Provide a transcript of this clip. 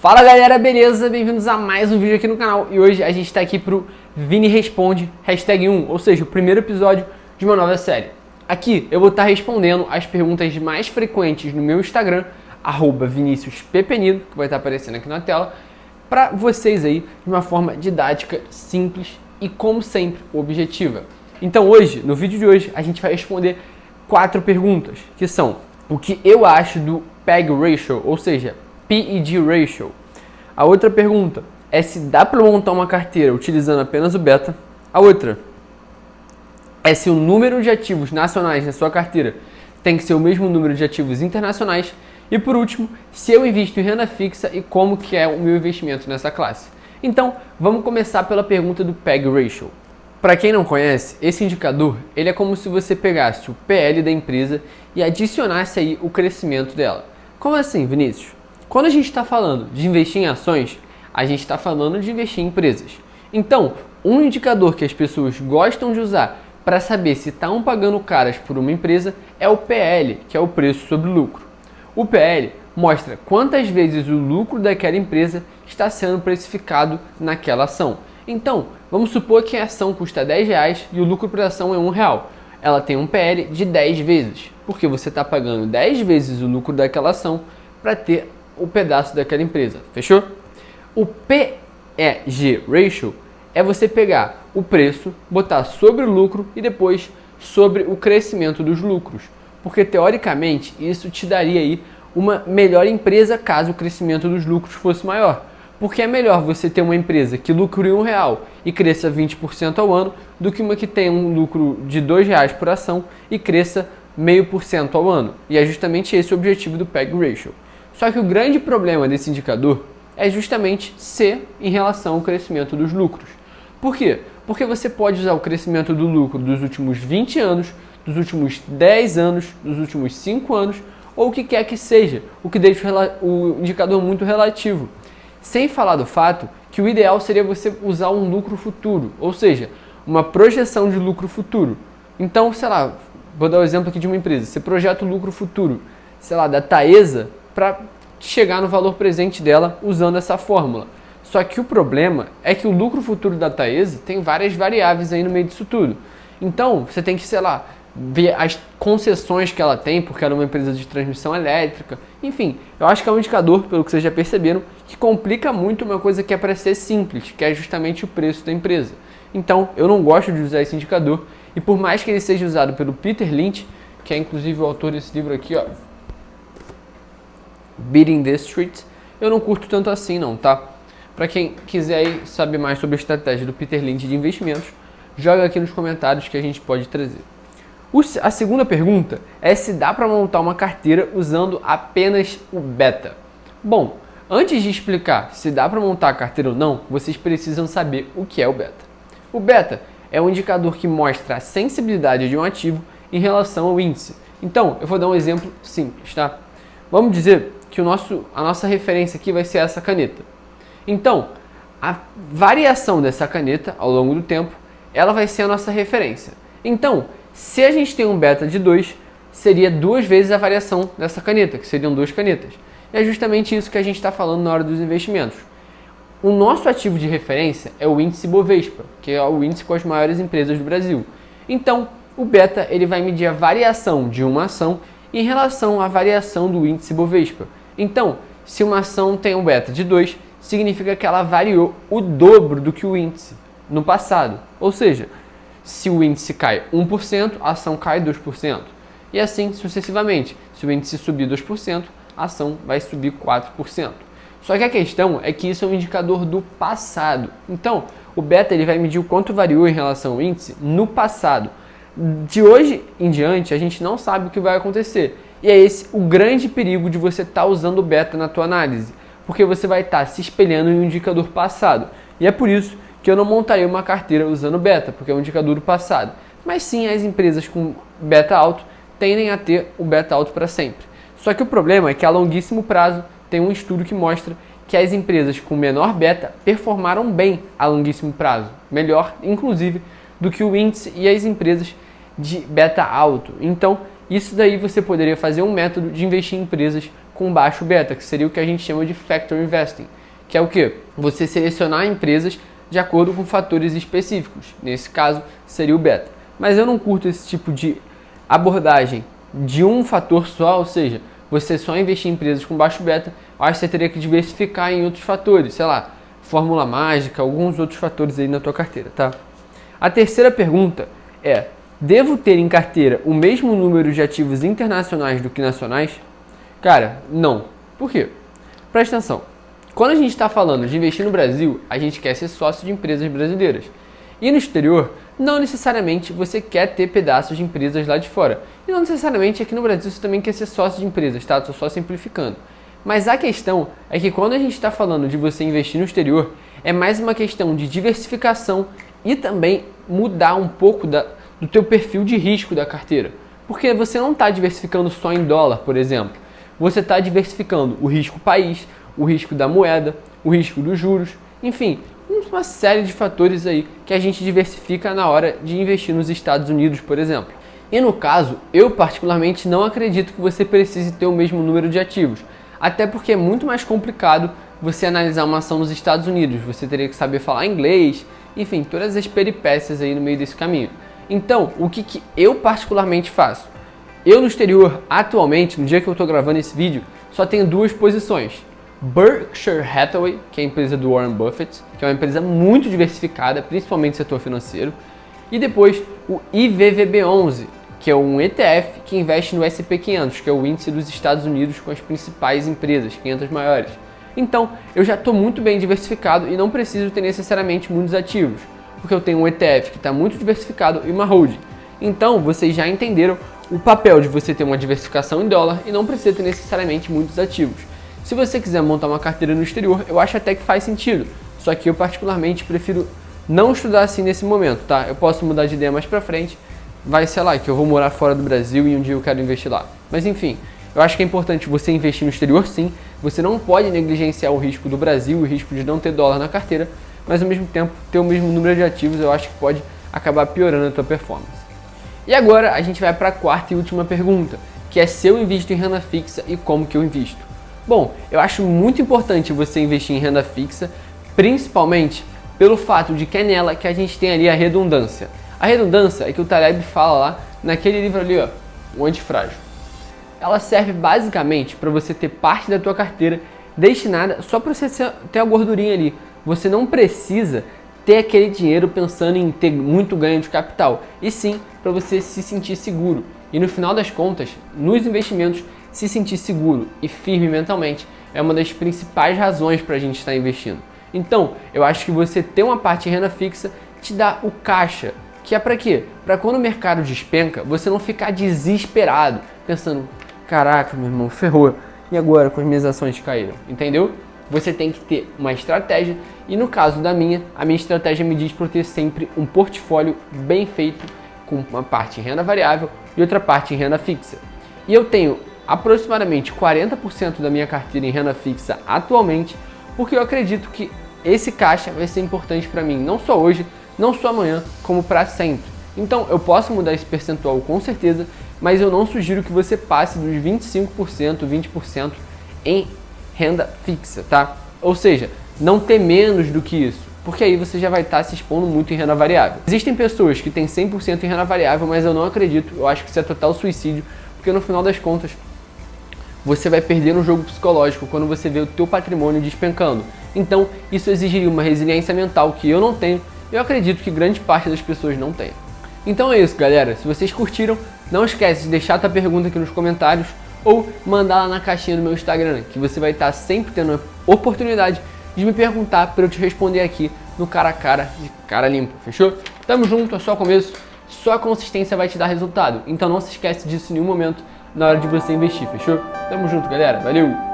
Fala galera, beleza? Bem-vindos a mais um vídeo aqui no canal e hoje a gente está aqui pro Vini Responde #1, ou seja, o primeiro episódio de uma nova série. Aqui eu vou estar respondendo as perguntas mais frequentes no meu Instagram, @ViniciusPepenido, que vai estar aparecendo aqui na tela, para vocês aí de uma forma didática, simples e, como sempre, objetiva. Então hoje, no vídeo de hoje, a gente vai responder 4 perguntas, que são: o que eu acho do PEG Ratio, ou seja, PEG Ratio. A outra pergunta é se dá para montar uma carteira utilizando apenas o beta. A outra é se o número de ativos nacionais na sua carteira tem que ser o mesmo número de ativos internacionais. E por último, se eu invisto em renda fixa e como que é o meu investimento nessa classe. Então, vamos começar pela pergunta do PEG Ratio. Para quem não conhece, esse indicador ele é como se você pegasse o PL da empresa e adicionasse aí o crescimento dela. Como assim, Vinícius? Quando a gente está falando de investir em ações, a gente está falando de investir em empresas. Então, um indicador que as pessoas gostam de usar para saber se estão pagando caras por uma empresa é o PL, que é o preço sobre lucro. O PL mostra quantas vezes o lucro daquela empresa está sendo precificado naquela ação. Então, vamos supor que a ação custa R$10 e o lucro por ação é R$1. Ela tem um PL de 10 vezes, porque você está pagando 10 vezes o lucro daquela ação para ter o pedaço daquela empresa, fechou? O PEG Ratio é você pegar o preço, botar sobre o lucro e depois sobre o crescimento dos lucros, porque teoricamente isso te daria aí uma melhor empresa caso o crescimento dos lucros fosse maior, porque é melhor você ter uma empresa que lucre R$1 e cresça 20% ao ano do que uma que tem um lucro de R$2 por ação e cresça 0,5% ao ano, e é justamente esse o objetivo do PEG Ratio. Só que o grande problema desse indicador é justamente ser em relação ao crescimento dos lucros. Por quê? Porque você pode usar o crescimento do lucro dos últimos 20 anos, dos últimos 10 anos, dos últimos 5 anos, ou o que quer que seja, o que deixa o indicador muito relativo. Sem falar do fato que o ideal seria você usar um lucro futuro, ou seja, uma projeção de lucro futuro. Então, sei lá, vou dar o exemplo aqui de uma empresa. Você projeta o lucro futuro, sei lá, da Taesa, para chegar no valor presente dela usando essa fórmula. Só que o problema é que o lucro futuro da Taesa tem várias variáveis aí no meio disso tudo. Então, você tem que, sei lá, ver as concessões que ela tem, porque ela é uma empresa de transmissão elétrica. Enfim, eu acho que é um indicador, pelo que vocês já perceberam, que complica muito uma coisa que é para ser simples, que é justamente o preço da empresa. Então, eu não gosto de usar esse indicador, e por mais que ele seja usado pelo Peter Lynch, que é inclusive o autor desse livro aqui, ó, Beating the Street, eu não curto tanto assim não, tá? Para quem quiser aí saber mais sobre a estratégia do Peter Lynch de investimentos, joga aqui nos comentários que a gente pode trazer. A segunda pergunta é se dá para montar uma carteira usando apenas o beta. Bom, antes de explicar se dá para montar a carteira ou não, vocês precisam saber o que é o beta. O beta é um indicador que mostra a sensibilidade de um ativo em relação ao índice. Então, eu vou dar um exemplo simples, tá? Vamos dizer que a nossa referência aqui vai ser essa caneta. Então, a variação dessa caneta ao longo do tempo, ela vai ser a nossa referência. Então, se a gente tem um beta de 2, seria 2 vezes a variação dessa caneta, que seriam 2 canetas. E é justamente isso que a gente está falando na hora dos investimentos. O nosso ativo de referência é o índice Bovespa, que é o índice com as maiores empresas do Brasil. Então, o beta ele vai medir a variação de uma ação em relação à variação do índice Bovespa. Então, se uma ação tem um beta de 2, significa que ela variou o dobro do que o índice no passado. Ou seja, se o índice cai 1%, a ação cai 2%. E assim sucessivamente. Se o índice subir 2%, a ação vai subir 4%. Só que a questão é que isso é um indicador do passado. Então, o beta ele vai medir o quanto variou em relação ao índice no passado. De hoje em diante, a gente não sabe o que vai acontecer. E é esse o grande perigo de você estar usando o beta na tua análise, porque você vai estar se espelhando em um indicador passado. E é por isso que eu não montaria uma carteira usando beta, porque é um indicador do passado. Mas sim, as empresas com beta alto tendem a ter o beta alto para sempre. Só que o problema é que a longuíssimo prazo tem um estudo que mostra que as empresas com menor beta performaram bem a longuíssimo prazo, melhor inclusive do que o índice e as empresas de beta alto. Então, isso daí você poderia fazer um método de investir em empresas com baixo beta, que seria o que a gente chama de Factor Investing, que é o quê? Você selecionar empresas de acordo com fatores específicos. Nesse caso, seria o beta. Mas eu não curto esse tipo de abordagem de um fator só, ou seja, você só investir em empresas com baixo beta. Eu acho que você teria que diversificar em outros fatores, sei lá, fórmula mágica, alguns outros fatores aí na tua carteira, tá? A terceira pergunta é: devo ter em carteira o mesmo número de ativos internacionais do que nacionais? Cara, não. Por quê? Presta atenção. Quando a gente está falando de investir no Brasil, a gente quer ser sócio de empresas brasileiras. E no exterior, não necessariamente você quer ter pedaços de empresas lá de fora. E não necessariamente aqui no Brasil você também quer ser sócio de empresas, tá? Estou só simplificando. Mas a questão é que quando a gente está falando de você investir no exterior, é mais uma questão de diversificação e também mudar um pouco do teu perfil de risco da carteira. Porque você não está diversificando só em dólar, por exemplo. Você está diversificando o risco país, o risco da moeda, o risco dos juros, enfim, uma série de fatores aí que a gente diversifica na hora de investir nos Estados Unidos, por exemplo. E no caso, eu particularmente não acredito que você precise ter o mesmo número de ativos, até porque é muito mais complicado você analisar uma ação nos Estados Unidos, você teria que saber falar inglês, enfim, todas as peripécias aí no meio desse caminho. Então, o que eu particularmente faço? Eu no exterior, atualmente, no dia que eu estou gravando esse vídeo, só tenho duas posições. Berkshire Hathaway, que é a empresa do Warren Buffett, que é uma empresa muito diversificada, principalmente no setor financeiro. E depois o IVVB11, que é um ETF que investe no S&P 500, que é o índice dos Estados Unidos com as principais empresas, 500 maiores. Então, eu já estou muito bem diversificado e não preciso ter necessariamente muitos ativos, porque eu tenho um ETF que está muito diversificado e uma holding. Então, vocês já entenderam o papel de você ter uma diversificação em dólar e não precisa ter necessariamente muitos ativos. Se você quiser montar uma carteira no exterior, eu acho até que faz sentido, só que eu particularmente prefiro não estudar assim nesse momento, tá? Eu posso mudar de ideia mais pra frente, vai, sei lá, que eu vou morar fora do Brasil e um dia eu quero investir lá. Mas enfim, eu acho que é importante você investir no exterior sim, você não pode negligenciar o risco do Brasil, o risco de não ter dólar na carteira, mas ao mesmo tempo ter o mesmo número de ativos eu acho que pode acabar piorando a tua performance. E agora a gente vai para a quarta e última pergunta, que é se eu invisto em renda fixa e como que eu invisto. Bom, eu acho muito importante você investir em renda fixa, principalmente pelo fato de que é nela que a gente tem ali a redundância. A redundância é que o Taleb fala lá naquele livro ali, ó, o Antifrágil. Ela serve basicamente para você ter parte da tua carteira destinada só para você ter a gordurinha ali. Você não precisa ter aquele dinheiro pensando em ter muito ganho de capital, e sim para você se sentir seguro. E no final das contas, nos investimentos, se sentir seguro e firme mentalmente é uma das principais razões para a gente estar investindo. Então, eu acho que você ter uma parte de renda fixa te dá o caixa, que é para quê? Para quando o mercado despenca, você não ficar desesperado, pensando, caraca, meu irmão, ferrou, e agora com as minhas ações caíram, entendeu? Você tem que ter uma estratégia, e no caso da a minha estratégia me diz para eu ter sempre um portfólio bem feito, com uma parte em renda variável e outra parte em renda fixa. E eu tenho aproximadamente 40% da minha carteira em renda fixa atualmente, porque eu acredito que esse caixa vai ser importante para mim, não só hoje, não só amanhã, como para sempre. Então eu posso mudar esse percentual com certeza, mas eu não sugiro que você passe dos 25%, 20% em renda fixa, tá? Ou seja, não ter menos do que isso, porque aí você já vai estar se expondo muito em renda variável. Existem pessoas que têm 100% em renda variável, mas eu não acredito, eu acho que isso é total suicídio, porque no final das contas você vai perder no jogo psicológico quando você vê o teu patrimônio despencando. Então isso exigiria uma resiliência mental que eu não tenho, e eu acredito que grande parte das pessoas não tem. Então é isso, galera. Se vocês curtiram, não esquece de deixar a tua pergunta aqui nos comentários ou mandar lá na caixinha do meu Instagram, que você vai estar sempre tendo a oportunidade de me perguntar para eu te responder aqui no cara a cara, de cara limpa, fechou? Tamo junto, é só começo, só a consistência vai te dar resultado, então não se esquece disso em nenhum momento na hora de você investir, fechou? Tamo junto, galera, valeu!